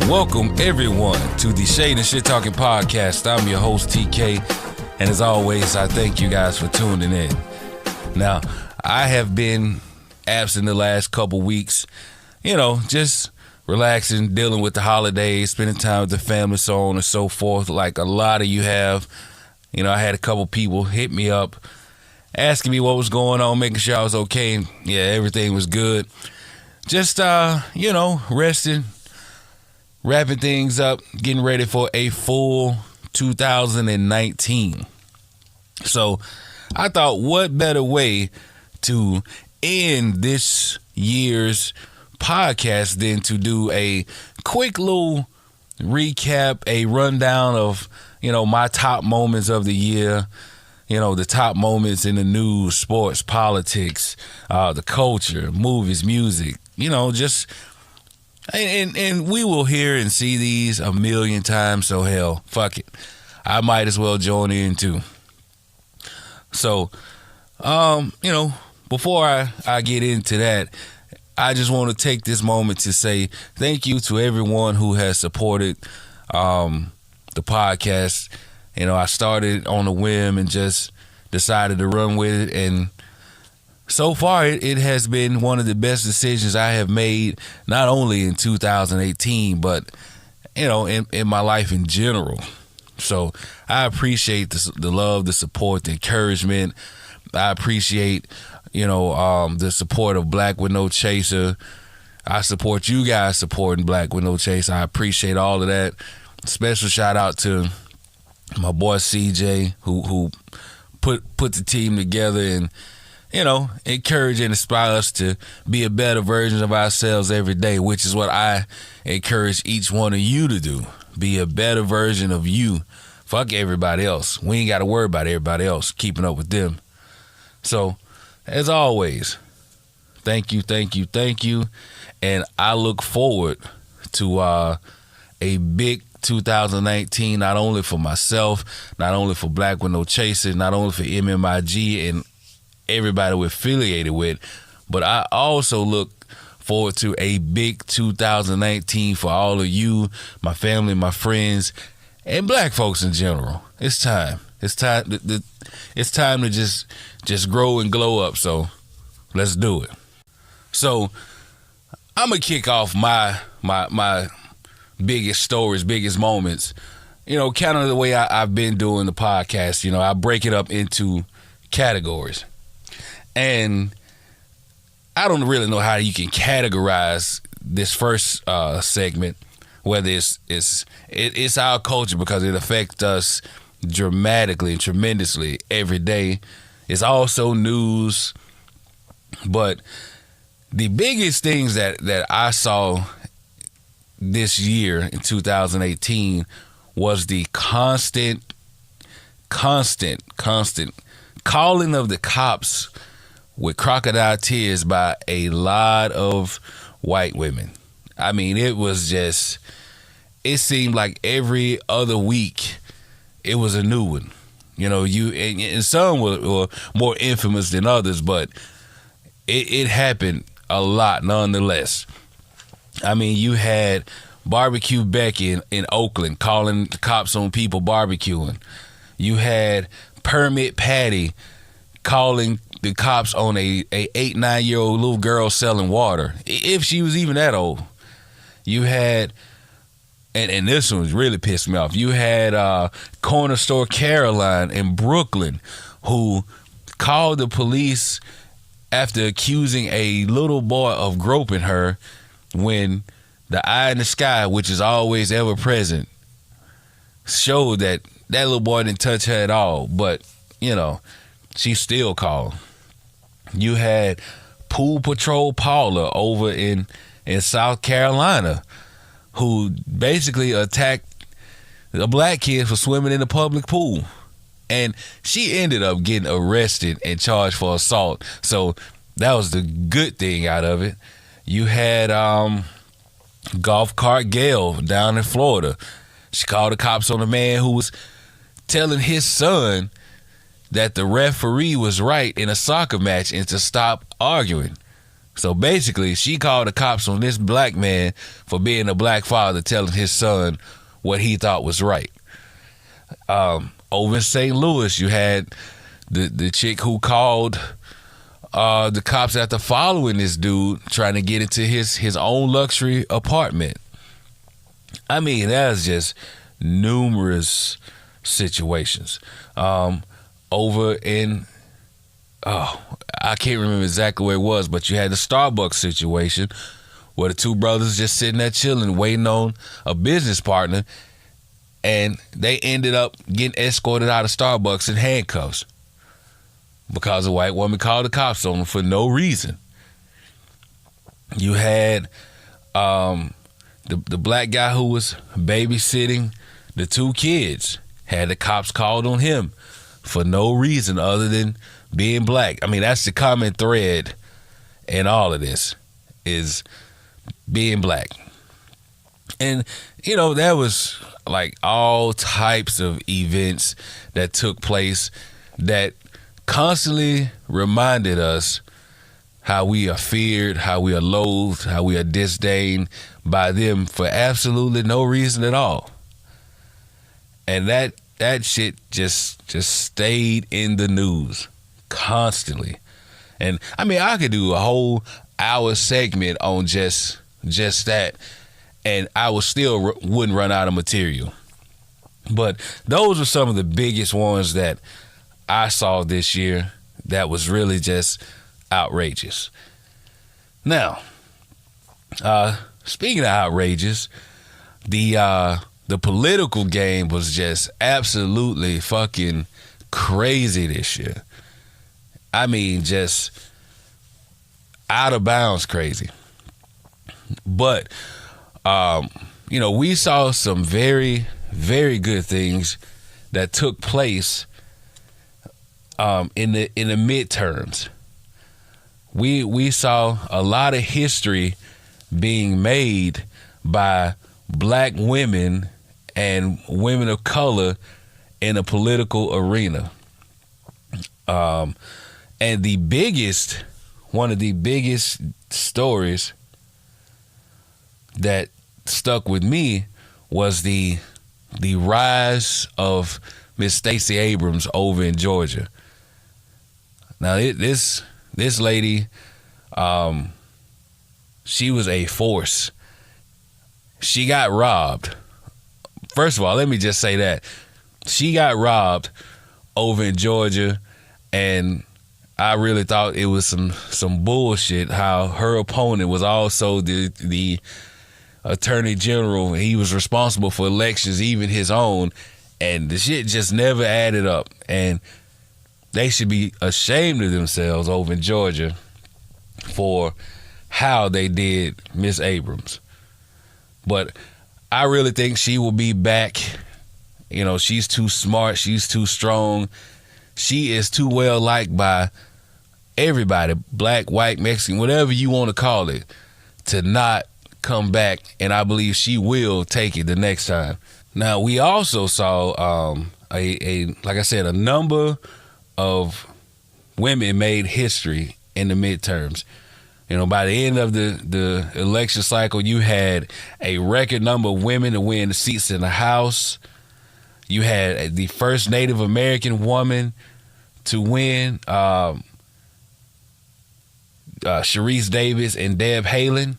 Welcome everyone to the Shade and Shit Talking Podcast. I'm your host TK, and as always, I thank you guys for tuning in. Now, I have been absent the last couple weeks, just relaxing, dealing with the holidays, spending time with the family, so on and so forth, like a lot of you have. I had a couple people hit me up, asking me what was going on, making sure I was okay. And yeah, everything was good. Just, resting, wrapping things up, getting ready for a full 2019. So I thought, what better way to end this year's podcast than to do a quick little recap, a rundown of, my top moments of the year, the top moments in the news, sports, politics, the culture, movies, music, and we will hear and see these a million times, so hell, fuck it. I might as well join in too. So, before I get into that, I just want to take this moment to say thank you to everyone who has supported the podcast. I started on a whim and just decided to run with it, and so far it has been one of the best decisions I have made, not only in 2018, but in my life in general. So I appreciate the love, the support, the encouragement. I appreciate the support of Black with No Chaser. I support you guys supporting Black with No Chaser. I appreciate all of that. Special shout out to my boy CJ who put the team together and encourage and inspire us to be a better version of ourselves every day, which is what I encourage each one of you to do. Be a better version of you. Fuck everybody else. We ain't got to worry about everybody else, keeping up with them. So, as always, thank you. And I look forward to a big 2019, not only for myself, not only for Black with No Chaser, not only for MMIG and everybody we're affiliated with, but I also look forward to a big 2019 for all of you, my family, my friends, and Black folks in general. It's time. It's time to just grow and glow up. So let's do it. So I'm gonna kick off my biggest stories, biggest moments. Kind of the way I've been doing the podcast. I break it up into categories, and I don't really know how you can categorize this first segment, whether it's our culture because it affects us dramatically and tremendously every day. It's also news, but the biggest things that I saw this year in 2018 was the constant calling of the cops with crocodile tears by a lot of white women. I mean, it seemed like every other week it was a new one. And some were more infamous than others, but it happened a lot nonetheless. I mean, you had Barbecue Becky in Oakland calling the cops on people barbecuing. You had Permit Patty calling the cops on a 8-9-year-old little girl selling water, if she was even that old. You had, and this one really pissed me off, you had Corner Store Caroline in Brooklyn who called the police after accusing a little boy of groping her when the eye in the sky, which is always ever present, showed that little boy didn't touch her at all. But, she still called. You had Pool Patrol Paula over in South Carolina who basically attacked a black kid for swimming in a public pool. And she ended up getting arrested and charged for assault. So that was the good thing out of it. You had Golf Cart Gail down in Florida. She called the cops on a man who was telling his son that the referee was right in a soccer match and to stop arguing. So basically, she called the cops on this black man for being a black father telling his son what he thought was right. Over in St. Louis, you had the chick who called the cops after following this dude trying to get into his own luxury apartment. I mean, that's just numerous situations. Over in, I can't remember exactly where it was, but you had the Starbucks situation where the two brothers just sitting there chilling, waiting on a business partner, and they ended up getting escorted out of Starbucks in handcuffs because a white woman called the cops on them for no reason. You had the black guy who was babysitting the two kids, had the cops called on him for no reason other than being black. I mean, that's the common thread in all of this, is being black. And, you know, there was like all types of events that took place that constantly reminded us how we are feared, how we are loathed, how we are disdained by them for absolutely no reason at all. And that shit just stayed in the news constantly. And I mean, I could do a whole hour segment on just that, and I would still wouldn't run out of material. But those were some of the biggest ones that I saw this year that was really just outrageous. Now, speaking of outrageous, the political game was just absolutely fucking crazy this year. I mean, just out of bounds crazy. But, you know, we saw some very, very good things that took place in the midterms. We saw a lot of history being made by black women and women of color in the political arena. And one of the biggest stories that stuck with me was the rise of Miss Stacey Abrams over in Georgia. Now, this lady, she was a force. She got robbed. First of all, let me just say that. She got robbed over in Georgia, and I really thought it was some bullshit how her opponent was also the attorney general. He was responsible for elections, even his own, and the shit just never added up. And they should be ashamed of themselves over in Georgia for how they did Miss Abrams. But I really think she will be back. You know, she's too smart. She's too strong. She is too well liked by everybody, black, white, Mexican, whatever you want to call it, to not come back. And I believe she will take it the next time. Now, we also saw like I said, a number of women made history in the midterms. You know, by the end of the election cycle, you had a record number of women to win the seats in the House. You had the first Native American woman to win, Sharice Davids and Deb Haaland.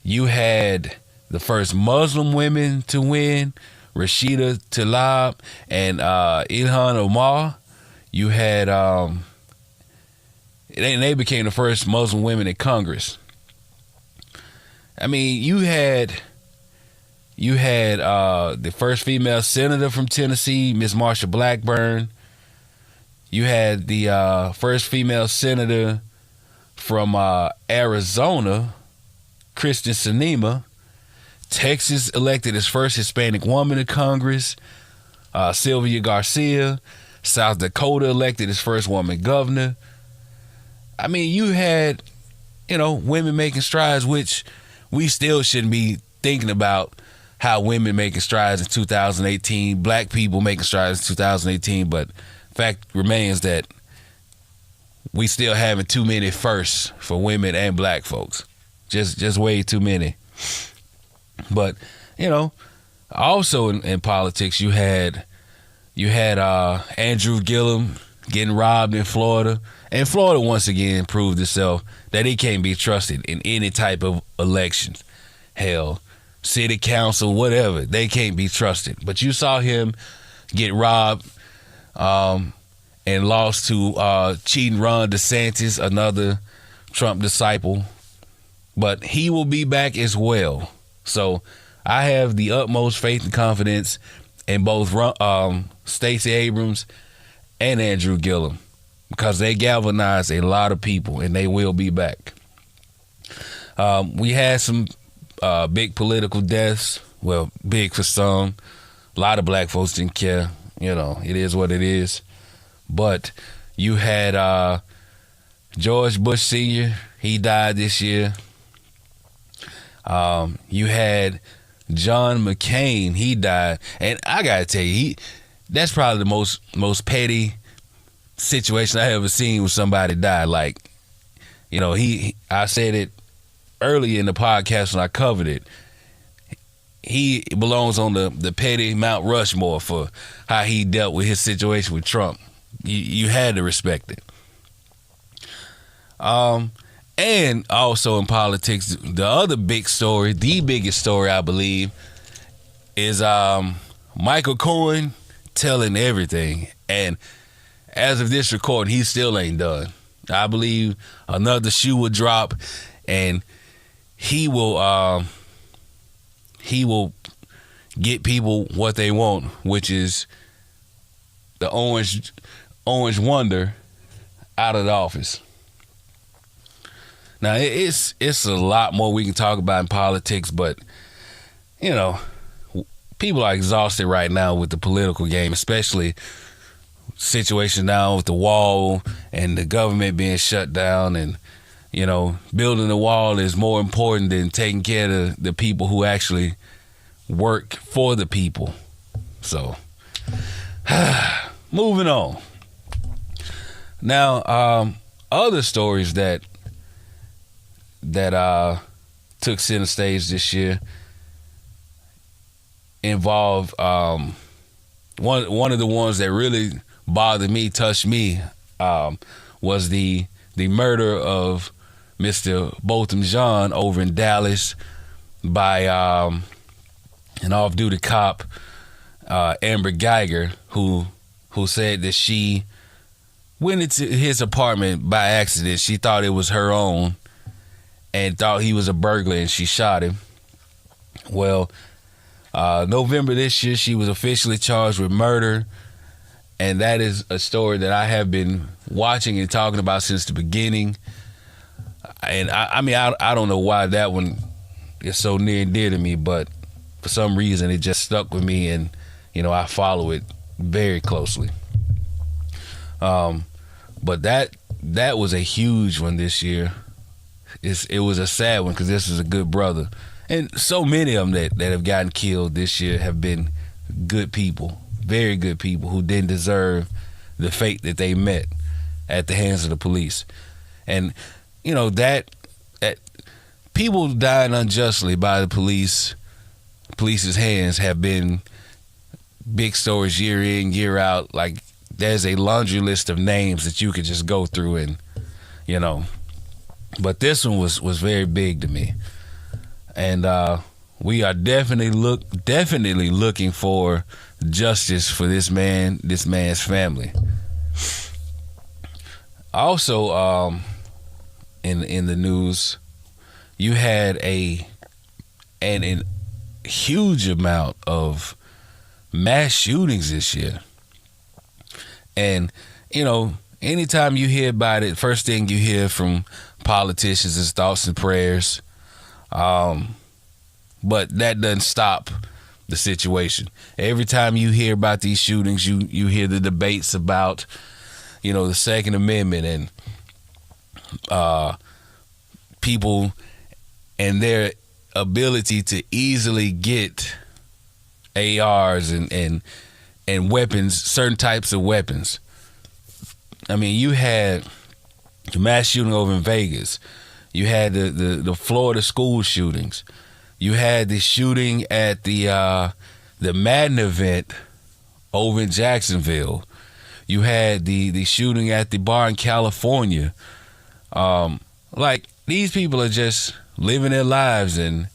You had the first Muslim women to win, Rashida Tlaib and Ilhan Omar. You had, they became the first Muslim women in Congress. I mean, you had the first female senator from Tennessee, Miss Marsha Blackburn. You had the first female senator from Arizona, Kristen Sinema. Texas elected its first Hispanic woman to Congress, Sylvia Garcia. South Dakota elected its first woman governor. I mean, you had, you know, women making strides, which we still shouldn't be thinking about how women making strides in 2018, black people making strides in 2018, but fact remains that we still having too many firsts for women and black folks. Just way too many. But, you know, also in politics, you had Andrew Gillum getting robbed in Florida. And Florida once again proved itself that it can't be trusted in any type of election. Hell, city council, whatever, they can't be trusted. But you saw him get robbed and lost to cheating Ron DeSantis, another Trump disciple. But he will be back as well. So I have the utmost faith and confidence in both Stacey Abrams and Andrew Gillum, because they galvanized a lot of people, and they will be back. We had some big political deaths. Well, big for some. A lot of black folks didn't care. You know, it is what it is. But you had George Bush Sr., he died this year. You had John McCain, he died. And I gotta tell you, that's probably the most petty situation I ever seen when somebody died. Like, you know, I said it early in the podcast when I covered it. He belongs on the petty Mount Rushmore for how he dealt with his situation with Trump. You had to respect it. And also in politics, the other big story, the biggest story I believe, is Michael Cohen telling everything. And as of this recording, he still ain't done. I believe another shoe will drop, and he will get people what they want, which is the Orange Wonder out of the office. Now, it's a lot more we can talk about in politics, but, you know, people are exhausted right now with the political game, especially situation now with the wall and the government being shut down. And, you know, building the wall is more important than taking care of the people who actually work for the people. So, moving on. Now, other stories that took center stage this year involve one of the ones that really bothered me, touched me, was the murder of Mr. Botham Jean over in Dallas by an off-duty cop, Amber Geiger, who said that she went into his apartment by accident. She thought it was her own and thought he was a burglar, and she shot him. Well, November this year, she was officially charged with murder, and that is a story that I have been watching and talking about since the beginning. And I mean, I don't know why that one is so near and dear to me, but for some reason it just stuck with me, and, you know, I follow it very closely. But that was a huge one this year. It was a sad one because this is a good brother. And so many of them that have gotten killed this year have been good people, very good people who didn't deserve the fate that they met at the hands of the police. And, you know, that people dying unjustly by the police's hands have been big stories year in, year out. Like, there's a laundry list of names that you could just go through, and, you know. But this one was very big to me. And we are definitely looking for justice for this man's family. Also, in the news, you had a huge amount of mass shootings this year. And, you know, anytime you hear about it, first thing you hear from politicians is thoughts and prayers. But that doesn't stop the situation. Every time you hear about these shootings, you hear the debates about, you know, the Second Amendment and people and their ability to easily get ARs and weapons, certain types of weapons. I mean, you had The mass shooting over in Vegas. You had the Florida school shootings. You had the shooting at the Madden event over in Jacksonville. You had the shooting at the bar in California. Like, these people are just living their lives, and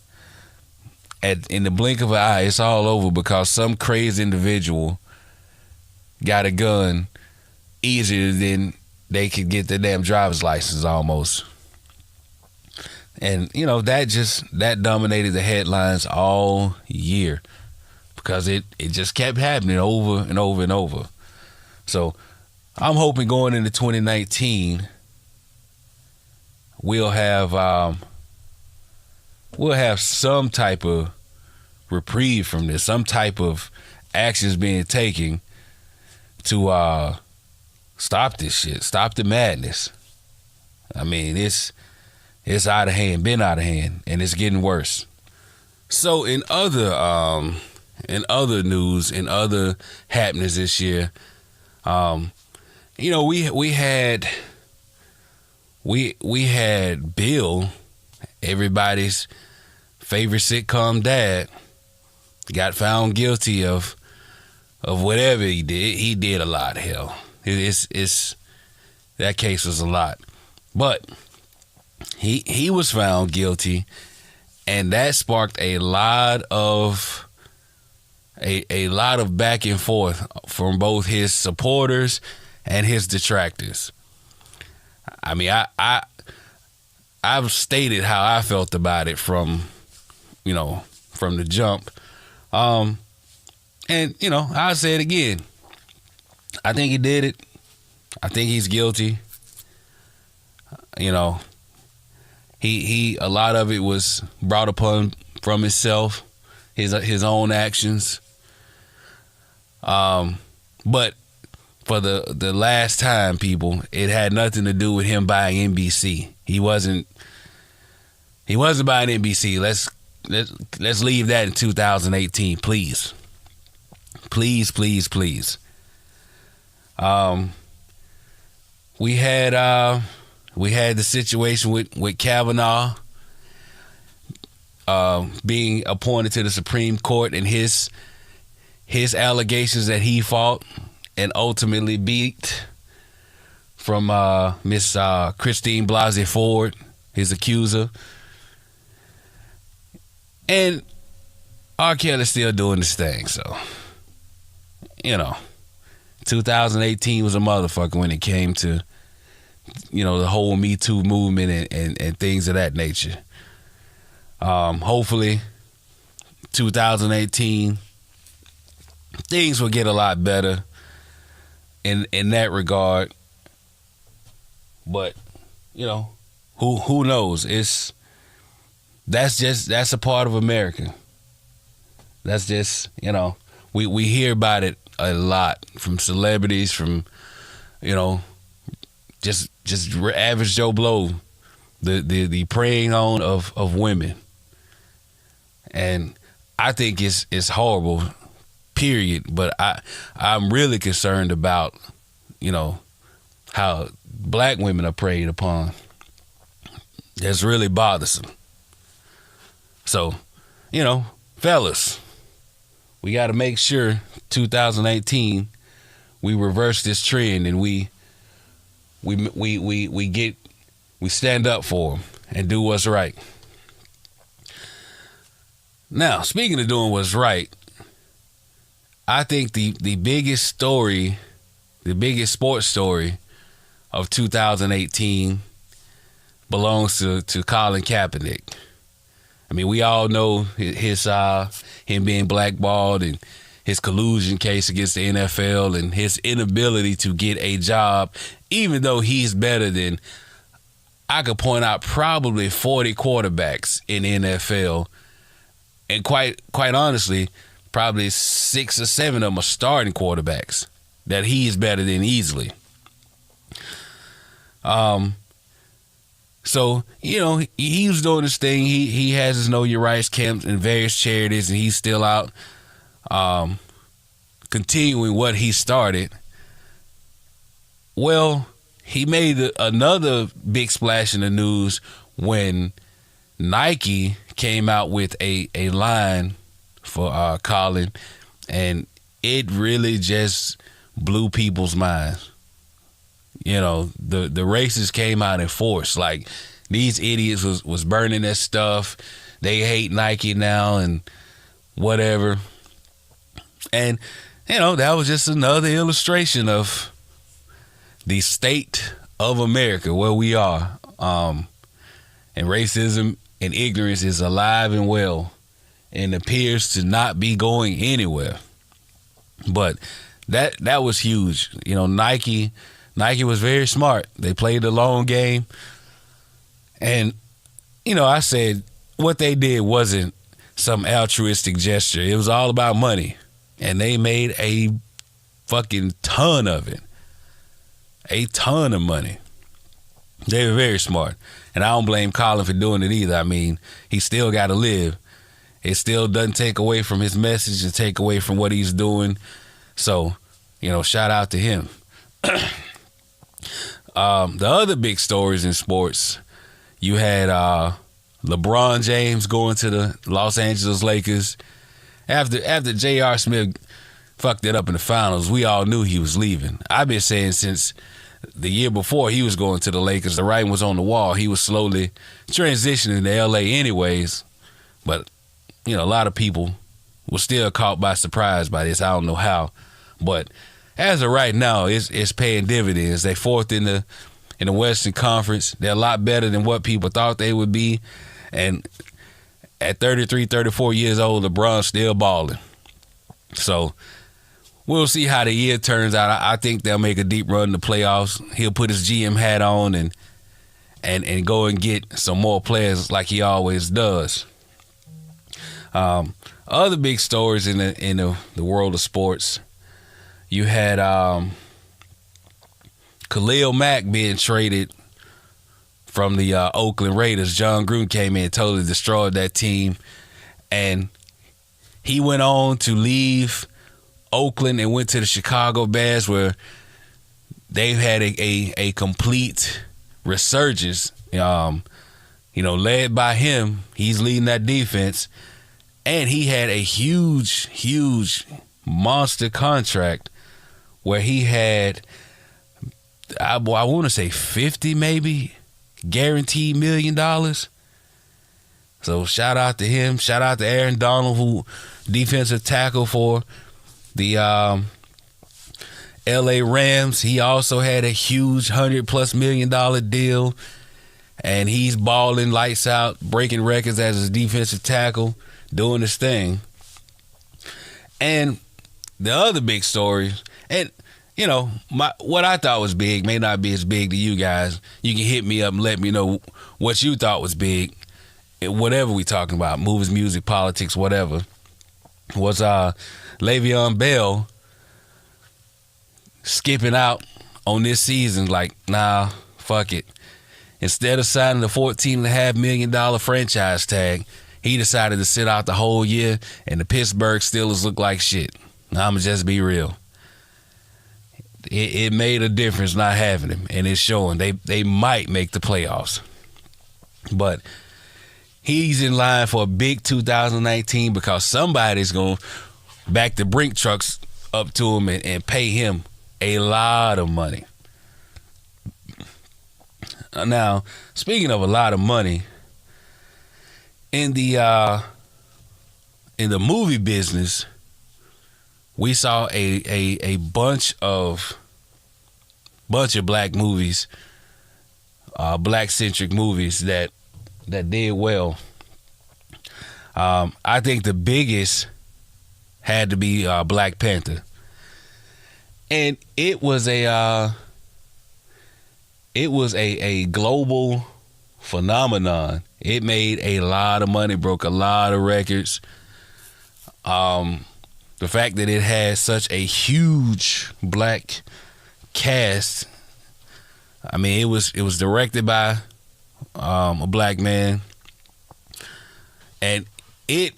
in the blink of an eye, it's all over because some crazy individual got a gun easier than they could get their damn driver's license almost. And, that dominated the headlines all year because it just kept happening over and over and over. So I'm hoping going into 2019, we'll have some type of reprieve from this, some type of actions being taken to stop this shit, stop the madness. I mean, it's out of hand, been out of hand, and it's getting worse. So in other news, in other happenings this year, we had Bill, everybody's favorite sitcom dad, got found guilty of whatever he did. He did a lot, hell. It's that case was a lot. But he was found guilty, and that sparked a lot of back and forth from both his supporters and his detractors. I mean, I've stated how I felt about it from the jump. And I'll say it again. I think he did it. I think he's guilty. He a lot of it was brought upon from himself, his own actions. But for the last time, people, it had nothing to do with him buying NBC. He wasn't buying NBC. Let's leave that in 2018, please. Please, please, please. We had the situation with Kavanaugh being appointed to the Supreme Court, and his allegations that he fought and ultimately beat from Miss Christine Blasey Ford, his accuser. And R. Kelly's still doing this thing, so 2018 was a motherfucker when it came to the whole Me Too movement and things of that nature. Hopefully 2018 things will get a lot better in that regard. But who knows? That's a part of America. That's just we hear about it a lot from celebrities, from just average Joe Blow, the preying on of women. And I think it's horrible, period. But I'm really concerned about how black women are preyed upon. That's really bothersome. So, fellas, we got to make sure 2018 we reverse this trend and we stand up for them and do what's right. Now, speaking of doing what's right, I think the biggest story, the biggest sports story of 2018 belongs to Colin Kaepernick. I mean, we all know him being blackballed and his collusion case against the NFL and his inability to get a job, even though he's better than, I could point out, probably 40 quarterbacks in the NFL. And quite honestly, probably 6 or 7 of them are starting quarterbacks that he's better than easily. So, he was doing this thing. He has his Know Your Rights camps in various charities, and he's still out continuing what he started. Well, he made another big splash in the news when Nike came out with a line for Colin, and it really just blew people's minds. You know, the racists came out in force. Like, these idiots was burning their stuff. They hate Nike now and whatever. And, you know, that was just another illustration of the state of America, where we are. And racism and ignorance is alive and well and appears to not be going anywhere. But that was huge. You know, Nike was very smart. They played the long game. And, you know, I said what they did wasn't some altruistic gesture. It was all about money. And they made a fucking ton of it. A ton of money. They were very smart. And I don't blame Colin for doing it either. I mean, he still got to live. It still doesn't take away from his message and take away from what he's doing. So, you know, shout out to him. The other big stories in sports, you had LeBron James going to the Los Angeles Lakers. After J.R. Smith fucked it up in the finals, we all knew he was leaving. I've been saying since the year before he was going to the Lakers, the writing was on the wall. He was slowly transitioning to L.A. anyways. But, you know, a lot of people were still caught by surprise by this. I don't know how. But as of right now, it's paying dividends. They fourth in the Western Conference. They're a lot better than what people thought they would be. And at 33, 34 years old, LeBron's still balling. So we'll see how the year turns out. I think they'll make a deep run in the playoffs. He'll put his GM hat on and go and get some more players like he always does. Other big stories in the world of sports. You had Khalil Mack being traded from the Oakland Raiders. John Gruden came in and totally destroyed that team. And he went on to leave Oakland and went to the Chicago Bears, where they've had a complete resurgence. You know, led by him. He's leading that defense. And he had a huge, huge monster contract where he had, I want to say 50 maybe, guaranteed $1 million. So shout out to him. Shout out to Aaron Donald, who defensive tackle for the LA Rams. He also had a huge $100+ million deal, and he's balling lights out, breaking records as a defensive tackle, doing his thing. And the other big story, and you know, what I thought was big may not be as big to you guys. You can hit me up and let me know what you thought was big. Whatever we talking about, movies, music, politics, whatever, was Le'Veon Bell skipping out on this season. Like, nah, fuck it. Instead of signing the $14.5 million franchise tag, he decided to sit out the whole year, and the Pittsburgh Steelers look like shit. I'ma just be real. It made a difference not having him, and it's showing. They might make the playoffs. But he's in line for a big 2019 because somebody's going to back the Brink trucks up to him and pay him a lot of money. Now, speaking of a lot of money, in the movie business, we saw a bunch of black movies, black-centric movies that did well. I think the biggest had to be Black Panther, and it was a global phenomenon. It made a lot of money, broke a lot of records. The fact that it had such a huge black cast. I mean, it was directed by a black man, and it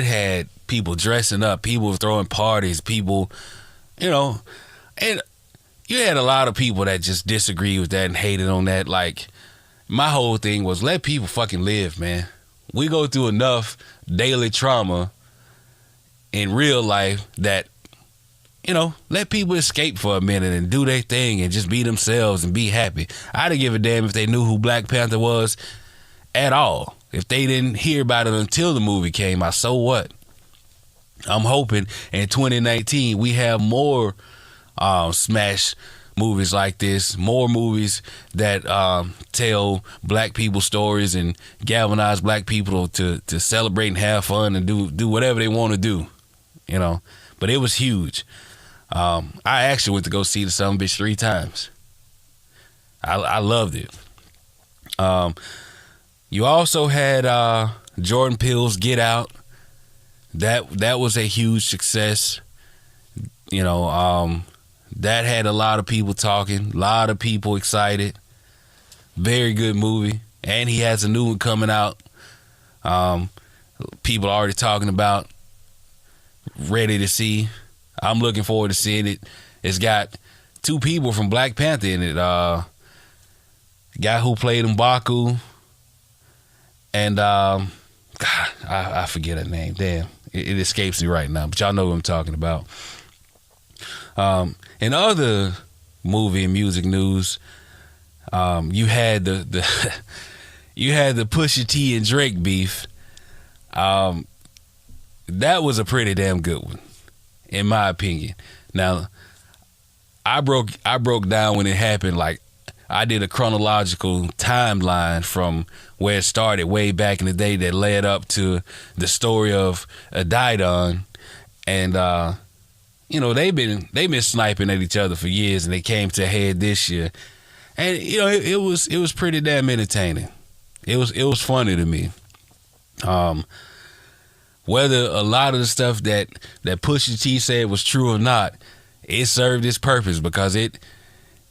had people dressing up, people throwing parties, people, and you had a lot of people that just disagree with that and hated on that. Like, my whole thing was let people fucking live, man. We go through enough daily trauma in real life that, you know, let people escape for a minute and do their thing and just be themselves and be happy. I didn't give a damn if they knew who Black Panther was at all. If they didn't hear about it until the movie came out, so what? I'm hoping in 2019 we have more smash movies like this, more movies that tell black people stories and galvanize black people to celebrate and have fun and do whatever they want to do, you know. But it was huge. I actually went to go see the son of a bitch 3 times. I loved it. You also had Jordan Peele's Get Out. That was a huge success. You know, that had a lot of people talking, a lot of people excited. Very good movie. And he has a new one coming out. People are already talking about, ready to see. I'm looking forward to seeing it. It's got 2 people from Black Panther in it. The guy who played M'Baku and God, I forget her name. Damn, it escapes me right now. But y'all know what I'm talking about. In other movie and music news, you had the you had the Pusha T and Drake beef. That was a pretty damn good one, in my opinion. Now, I broke down when it happened. Like, I did a chronological timeline from where it started way back in the day that led up to the story of Adidon, and you know, they've been sniping at each other for years, and they came to a head this year. And you know, it was pretty damn entertaining. It was funny to me. Whether a lot of the stuff that Pusha T said was true or not, it served its purpose, because it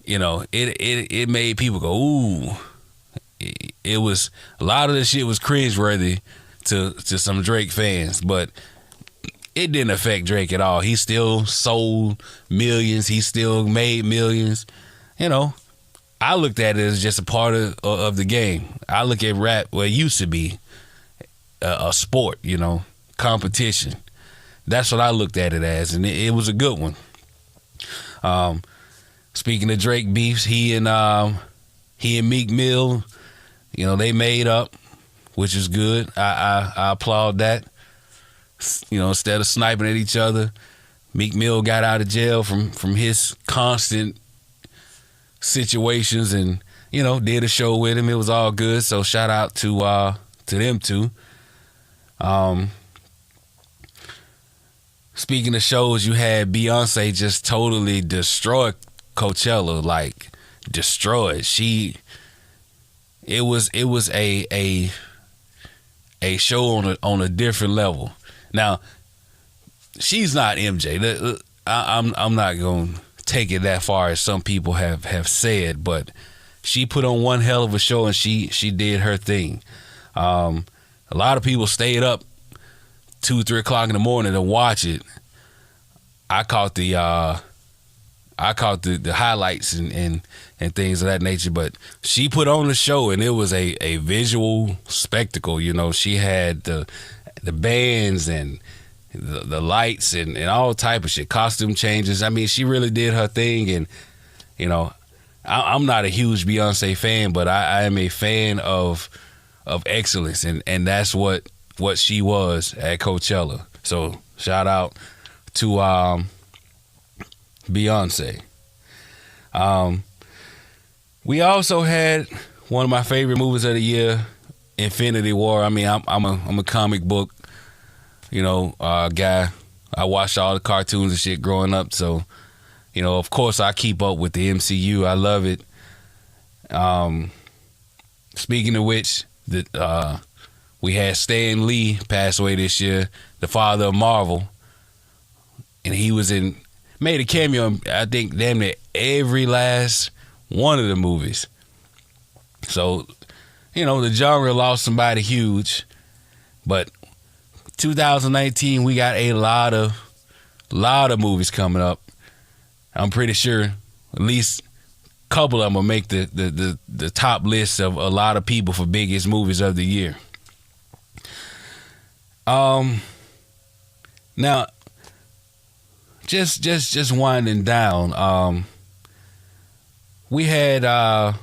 made people go, ooh. It was, a lot of the shit was cringeworthy to some Drake fans, but it didn't affect Drake at all. He still sold millions. He still made millions. You know, I looked at it as just a part of the game. I look at rap, well, it used to be a sport, you know, competition. That's what I looked at it as, and it was a good one. Speaking of Drake beefs, he and Meek Mill, you know, they made up, which is good. I applaud that. You know, instead of sniping at each other, Meek Mill got out of jail from his constant situations, and you know, did a show with him. It was all good. So shout out to them two. Speaking of shows, you had Beyonce just totally destroy Coachella, like destroyed. It was a show on a different level. Now, she's not MJ. I'm not gonna take it that far as some people have said, but she put on one hell of a show, and she did her thing. A lot of people stayed up 2-3 o'clock in the morning to watch it. I caught the highlights and things of that nature, but she put on the show, and it was a visual spectacle. You know, she had the bands and the lights and all type of shit, costume changes. I mean, she really did her thing, and you know, I'm not a huge Beyonce fan, but I am a fan of excellence, and that's what she was at Coachella. So shout out to Beyonce. We also had one of my favorite movies of the year, Infinity War. I mean, I'm a comic book, you know, guy. I watched all the cartoons and shit growing up, so you know, of course, I keep up with the MCU. I love it. Speaking of which, we had Stan Lee pass away this year, the father of Marvel, and he made a cameo in, I think, damn near every last one of the movies. So, you know, the genre lost somebody huge, but 2019 we got a lot of movies coming up. I'm pretty sure at least a couple of them will make the top list of a lot of people for biggest movies of the year. Now, just winding down. We had a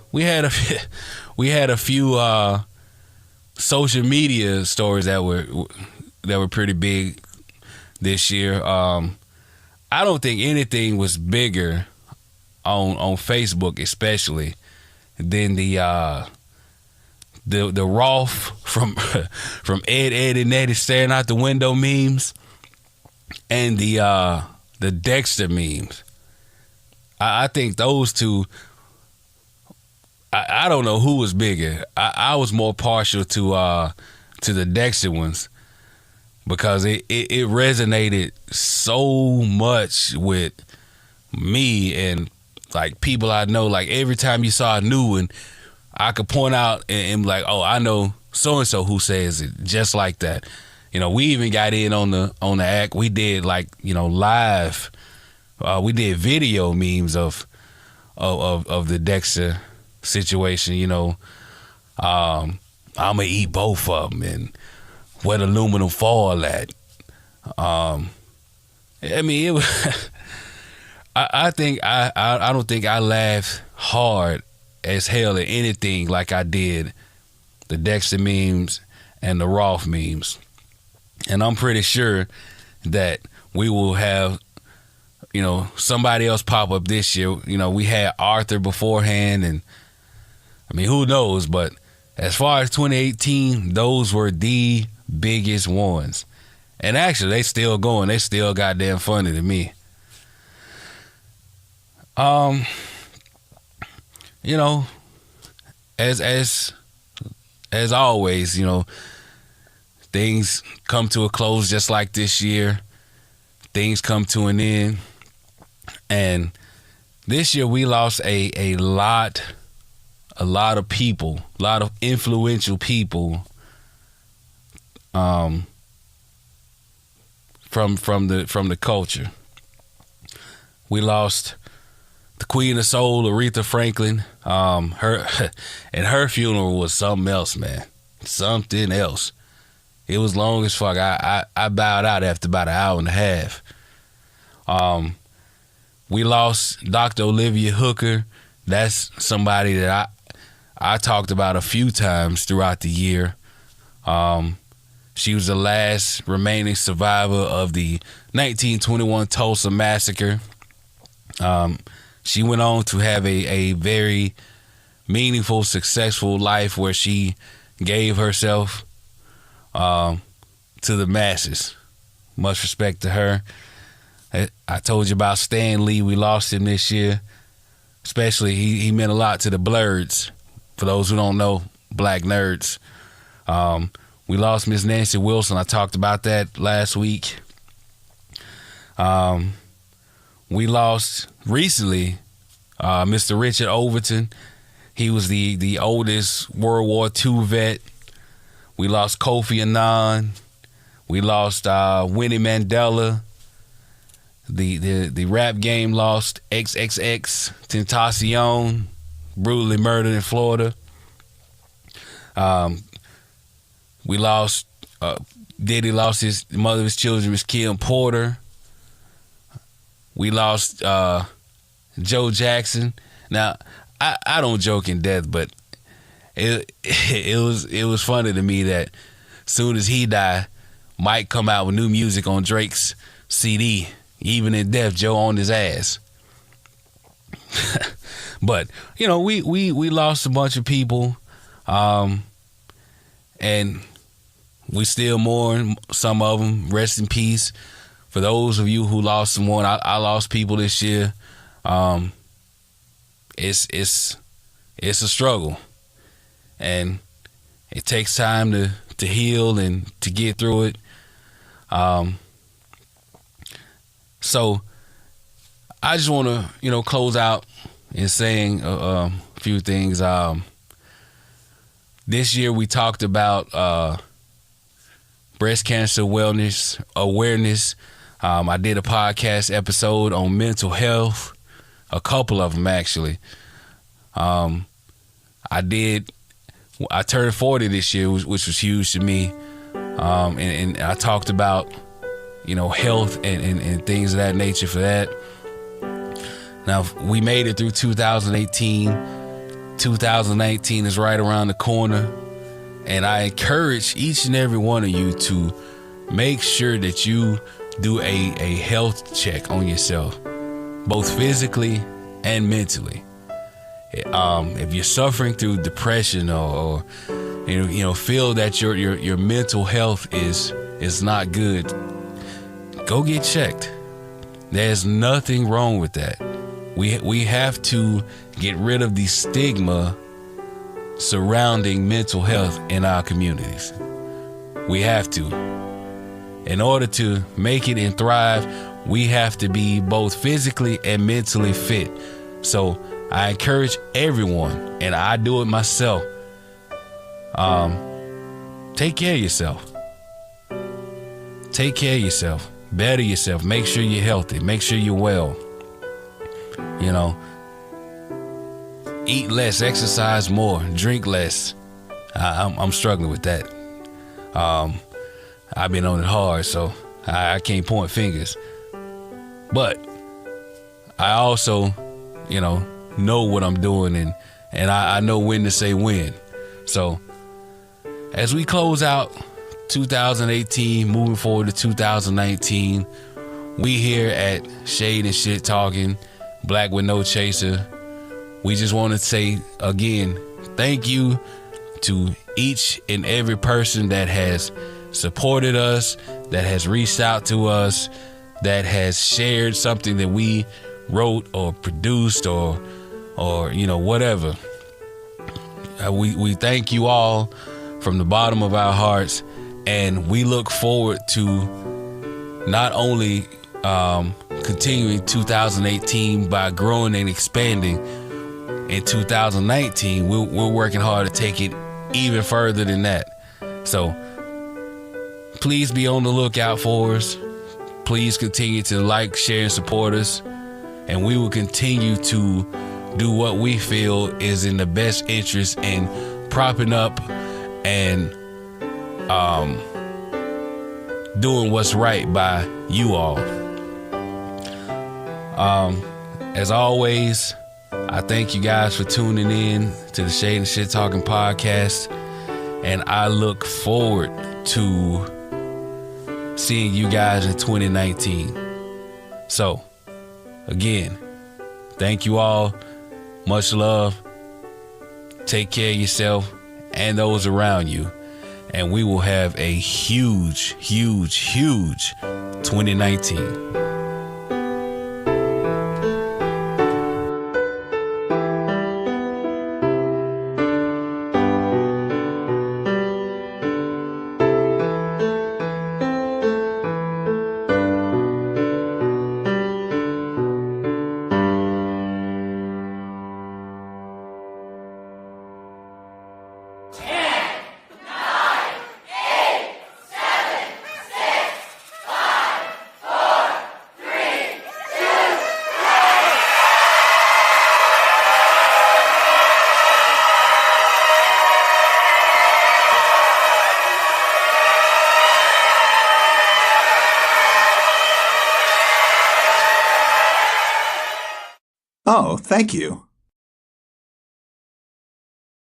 few social media stories that were pretty big this year. I don't think anything was bigger on Facebook, especially, than the Rolf from Ed and Eddie staring out the window memes, and the Dexter memes. I think those two. I don't know who was bigger. I was more partial to the Dexter ones, because it resonated so much with me and like people I know. Like every time you saw a new one, I could point out and be like, oh, I know so and so who says it just like that. We even got in on the act. We did live. We did video memes of the Dexter situation. I'm gonna eat both of them and where the aluminum foil at. I mean, it was. I think I don't think I laughed hard as hell at anything like I did the Dexter memes and the Rolf memes, and I'm pretty sure that we will have somebody else pop up this year. We had Arthur beforehand, and I mean, who knows? But as far as 2018, those were the biggest ones. And actually, they still going. They still goddamn funny to me. As always, things come to a close just like this year. Things come to an end. And this year we lost a lot of people, a lot of influential people from the culture. We lost the Queen of Soul, Aretha Franklin. Her funeral was something else, man. Something else. It was long as fuck. I bowed out after about an hour and a half. We lost Dr. Olivia Hooker. That's somebody that I talked about a few times throughout the year. She was the last remaining survivor of the 1921 Tulsa Massacre. She went on to have a very meaningful, successful life where she gave herself to the masses. Much respect to her. I told you about Stan Lee. We lost him this year. Especially, he meant a lot to the Blurs. For those who don't know, black nerds. We lost Miss Nancy Wilson. I talked about that last week. We lost recently Mr. Richard Overton. He was the oldest World War II vet. We lost Kofi Annan. We lost Winnie Mandela. The rap game lost XXX Tentacion, brutally murdered in Florida. We lost Diddy lost his mother of his children, Miss Kim Porter. We lost Joe Jackson. Now, I don't joke in death, but it was funny to me that soon as he died, Mike come out with new music on Drake's CD. Even in death, Joe on his ass. But we lost a bunch of people, and we still mourn some of them. Rest in peace. For those of you who lost someone, I lost people this year. It's a struggle, and it takes time to heal and to get through it. So I just want to close out in saying a few things. This year we talked about breast cancer awareness. I did a podcast episode on mental health. a couple of them actually. I turned 40 this year, which was huge to me. And I talked about, health and things of that nature for that. Now, we made it through 2018. 2019 is right around the corner. And I encourage each and every one of you to make sure that you do a health check on yourself, both physically and mentally. If you're suffering through depression or feel that your mental health is not good, go get checked. There's nothing wrong with that. We have to get rid of the stigma surrounding mental health in our communities. We have to. In order to make it and thrive, we have to be both physically and mentally fit. So I encourage everyone, and I do it myself, take care of yourself. Take care of yourself. Better yourself. Make sure you're healthy. Make sure you're well. Eat less, exercise more, drink less. I'm struggling with that. I've been on it hard, so I can't point fingers. But I also, know what I'm doing, and I know when to say when. So as we close out 2018, moving forward to 2019, we here at Shade and Shit Talking, Black with No Chaser, we just want to say again, thank you to each and every person that has supported us, that has reached out to us, that has shared something that we wrote or produced or whatever. We thank you all from the bottom of our hearts, and we look forward to not only continuing 2018 by growing and expanding. In 2019, we're working hard to take it even further than that. So please be on the lookout for us. Please continue to like, share, and support us. And we will continue to do what we feel is in the best interest in propping up and doing what's right by you all. As always, I thank you guys for tuning in to the Shade and Shit Talking podcast, and I look forward to seeing you guys in 2019. So, again, thank you all. Much love. Take care of yourself and those around you, and we will have a huge 2019. Oh, thank you.